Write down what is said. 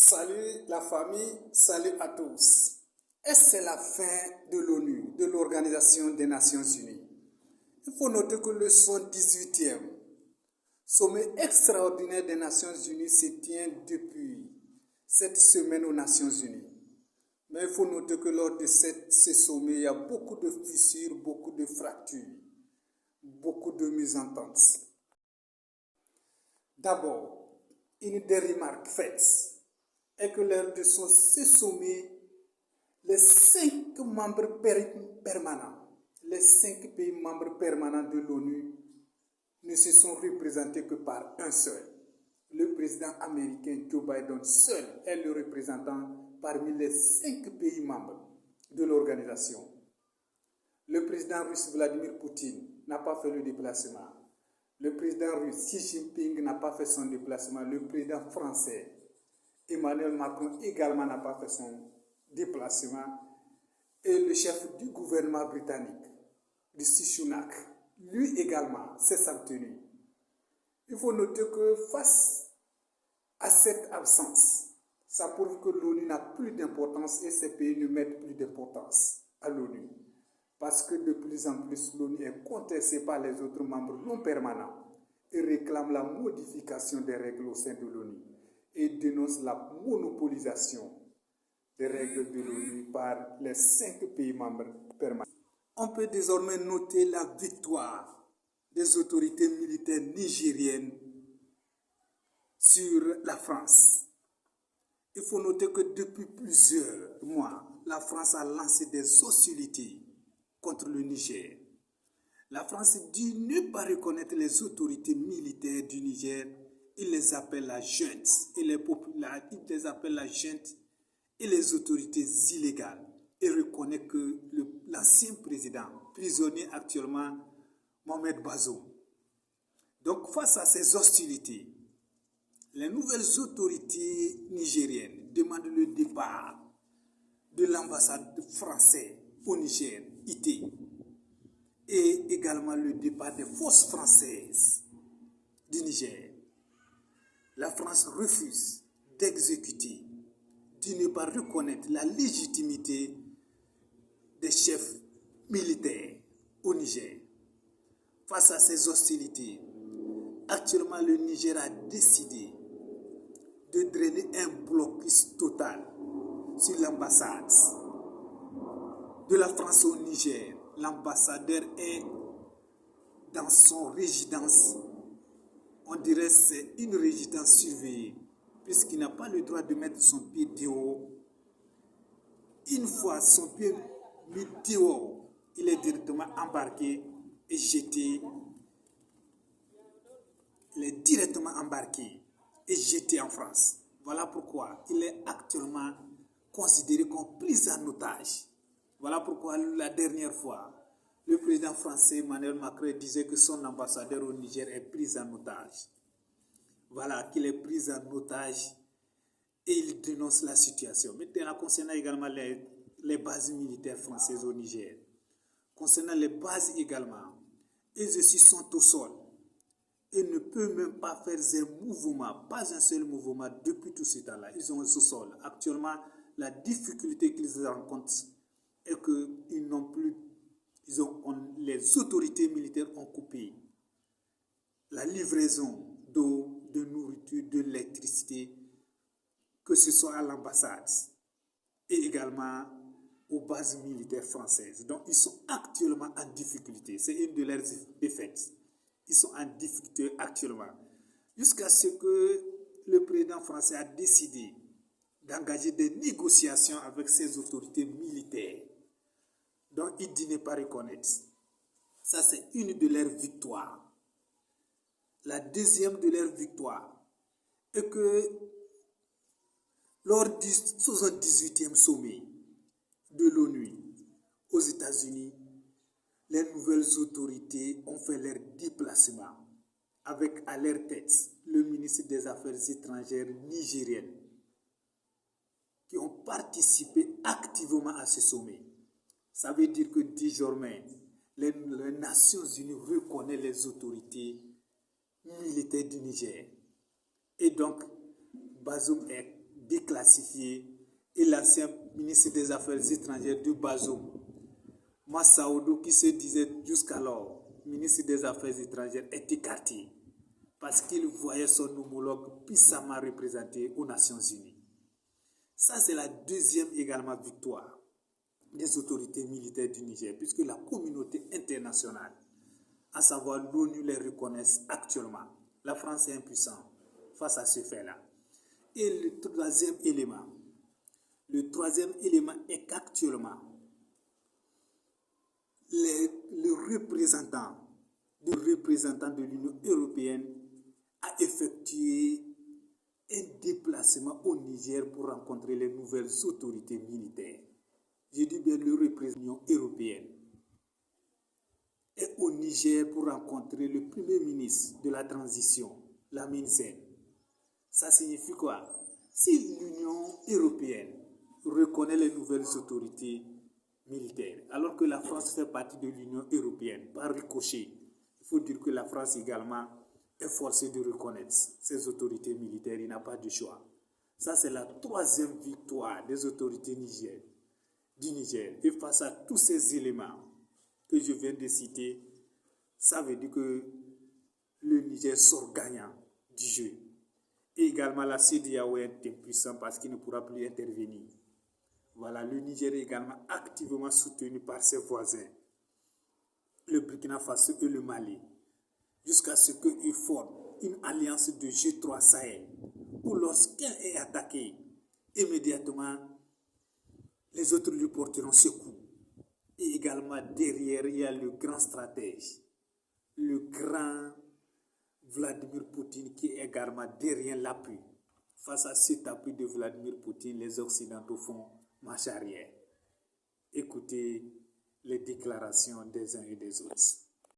Salut la famille, salut à tous. Et c'est la fin de l'ONU, de l'Organisation des Nations Unies. Il faut noter que le 118e sommet extraordinaire des Nations Unies se tient depuis cette semaine aux Nations Unies. Mais il faut noter que lors de ce sommet, il y a beaucoup de fissures, beaucoup de fractures, beaucoup de mésententes. D'abord, une des remarques faites est que lors de ce sommet, les 5 membres permanents, les 5 pays membres permanents de l'ONU ne se sont représentés que par un seul. Le président américain Joe Biden seul est le représentant parmi les 5 pays membres de l'organisation. Le président russe Vladimir Poutine n'a pas fait le déplacement. Le président russe Xi Jinping n'a pas fait son déplacement. Le président français Emmanuel Macron également n'a pas fait son déplacement. Et le chef du gouvernement britannique, Rishi Sunak, lui également s'est abstenu. Il faut noter que face à cette absence, ça prouve que l'ONU n'a plus d'importance et ces pays ne mettent plus d'importance à l'ONU. Parce que de plus en plus, l'ONU est contestée par les autres membres non permanents et réclame la modification des règles au sein de l'ONU et dénonce la monopolisation des règles de l'ONU par les 5 pays membres permanents. On peut désormais noter la victoire des autorités militaires nigériennes sur la France. Il faut noter que depuis plusieurs mois, la France a lancé des hostilités contre le Niger. La France dit ne pas reconnaître les autorités militaires du Niger. Il les appelle la junte et les autorités illégales et reconnaît que l'ancien président, prisonnier actuellement, Mohamed Bazoum. Donc face à ces hostilités, les nouvelles autorités nigériennes demandent le départ de l'ambassade française au Niger, IT, et également le départ des forces françaises du Niger. La France refuse d'exécuter, de ne pas reconnaître la légitimité des chefs militaires au Niger. Face à ces hostilités, actuellement le Niger a décidé de drainer un blocus total sur l'ambassade de la France au Niger. L'ambassadeur est dans son résidence. On dirait que c'est une résidence surveillée, puisqu'il n'a pas le droit de mettre son pied dehors. Une fois son pied mis dehors, il est directement embarqué et jeté. Il est directement embarqué et jeté en France. Voilà pourquoi il est actuellement considéré comme pris en otage. Voilà pourquoi la dernière fois, le président français Emmanuel Macron disait que son ambassadeur au Niger est pris en otage. Voilà, qu'il est pris en otage et il dénonce la situation. Maintenant, concernant également les bases militaires françaises au Niger, concernant les bases également, elles aussi sont au sol et ne peuvent même pas faire un mouvement, pas un seul mouvement depuis tout ce temps-là. Ils sont au sol. Actuellement, la difficulté qu'ils rencontrent est que les autorités militaires ont coupé la livraison d'eau, de nourriture, de l'électricité, que ce soit à l'ambassade et également aux bases militaires françaises. Donc, ils sont actuellement en difficulté. C'est une de leurs défaites. Ils sont en difficulté actuellement. Jusqu'à ce que le président français a décidé d'engager des négociations avec ses autorités militaires. Donc, il dit ne pas reconnaître. Ça, c'est une de leurs victoires. La deuxième de leurs victoires est que lors du 78e sommet de l'ONU aux États-Unis, les nouvelles autorités ont fait leur déplacement avec à leur tête le ministre des Affaires étrangères nigérien qui ont participé activement à ce sommet. Ça veut dire que désormais, les Nations Unies reconnaissent les autorités militaires du Niger. Et donc, Bazoum est déclassifiés, et l'ancien ministre des Affaires étrangères du Bazoum, Massaoudou, qui se disait jusqu'alors ministre des Affaires étrangères, est écarté parce qu'il voyait son homologue puissamment représenté aux Nations Unies. Ça, c'est la deuxième également victoire des autorités militaires du Niger, puisque la communauté internationale, à savoir l'ONU, les reconnaissent actuellement. La France est impuissante face à ce fait-là. Et le troisième élément est qu'actuellement, le représentant de l'Union européenne a effectué un déplacement au Niger pour rencontrer les nouvelles autorités militaires. Je dis bien le représentant de l'Union européenne est au Niger pour rencontrer le premier ministre de la transition, Lamine Zen. Ça signifie quoi? Si l'Union européenne reconnaît les nouvelles autorités militaires, alors que la France fait partie de l'Union européenne, par ricochet, il faut dire que la France également est forcée de reconnaître ces autorités militaires, il n'a pas de choix. Ça, c'est la troisième victoire des autorités du Niger. Et face à tous ces éléments que je viens de citer, ça veut dire que le Niger sort gagnant du jeu. Et également la CEDEAO est impuissant parce qu'il ne pourra plus intervenir. Voilà, le Niger est également activement soutenu par ses voisins, le Burkina Faso et le Mali, jusqu'à ce qu'ils forment une alliance de G3 Sahel, où lorsqu'un est attaqué, immédiatement, les autres lui porteront secours. Et également, derrière, il y a le grand stratège, le grand Vladimir Poutine, qui est également derrière l'appui. Face à cet appui de Vladimir Poutine, les Occidentaux font marche arrière. Écoutez les déclarations des uns et des autres.